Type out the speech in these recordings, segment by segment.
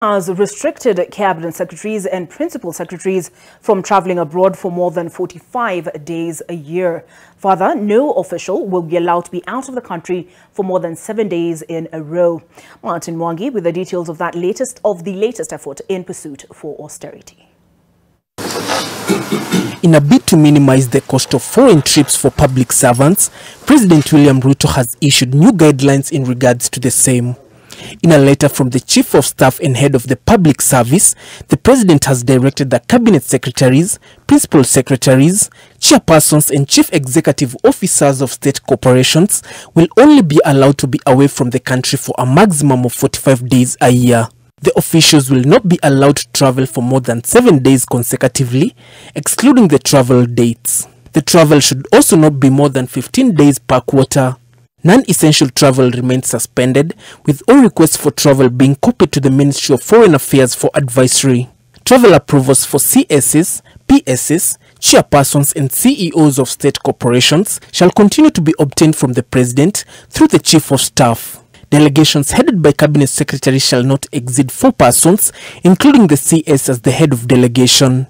Has restricted cabinet secretaries and principal secretaries from traveling abroad for more than 45 days a year. Further, no official will be allowed to be out of the country for more than 7 days in a row. Martin Mwangi with the details of the latest effort in pursuit for austerity. In a bid to minimize the cost of foreign trips for public servants, President William Ruto has issued new guidelines in regards to the same. In a letter from the Chief of Staff and Head of the Public Service, the President has directed that Cabinet Secretaries, Principal Secretaries, Chairpersons and Chief Executive Officers of state corporations will only be allowed to be away from the country for a maximum of 45 days a year. The officials will not be allowed to travel for more than 7 days consecutively, excluding the travel dates. The travel should also not be more than 15 days per quarter. Non-essential travel remains suspended, with all requests for travel being copied to the Ministry of Foreign Affairs for advisory. Travel approvals for CSs, PSs, chairpersons and CEOs of state corporations shall continue to be obtained from the President through the Chief of Staff. Delegations headed by Cabinet Secretary shall not exceed 4 persons, including the CS as the head of delegation.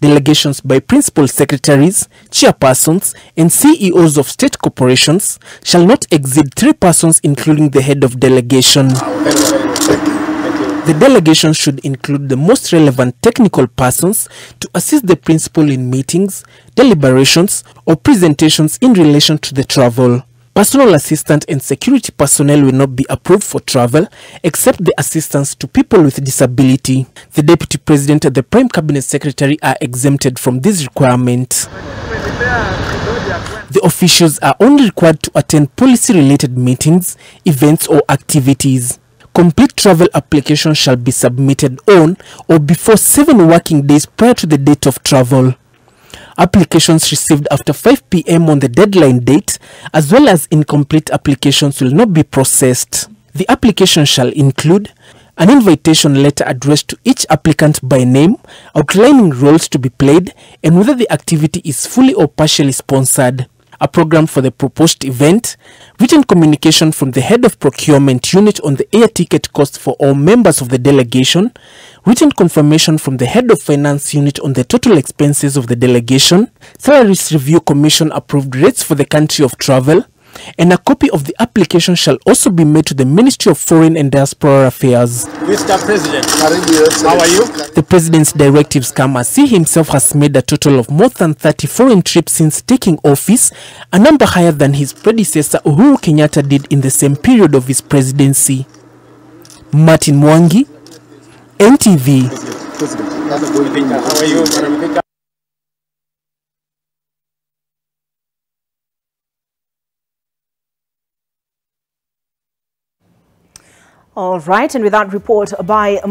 Delegations by principal secretaries, chairpersons, and CEOs of state corporations shall not exceed 3 persons, including the head of delegation. The delegation should include the most relevant technical persons to assist the principal in meetings, deliberations, or presentations in relation to the travel. Personal assistant and security personnel will not be approved for travel except the assistance to people with disability. The Deputy President and the Prime Cabinet Secretary are exempted from this requirement. The officials are only required to attend policy-related meetings, events or activities. Complete travel applications shall be submitted on or before 7 working days prior to the date of travel. Applications received after 5 p.m. on the deadline date, as well as incomplete applications, will not be processed. The application shall include an invitation letter addressed to each applicant by name, outlining roles to be played and whether the activity is fully or partially sponsored, a program for the proposed event, written communication from the head of procurement unit on the air ticket cost for all members of the delegation, written confirmation from the head of finance unit on the total expenses of the delegation, salaries review commission approved rates for the country of travel, and a copy of the application shall also be made to the Ministry of Foreign and Diaspora Affairs. Mr. President, how are you? The President's directives come as he himself has made a total of more than 30 foreign trips since taking office, a number higher than his predecessor Uhuru Kenyatta did in the same period of his presidency. Martin Mwangi, NTV. How are you? All right, and with that report by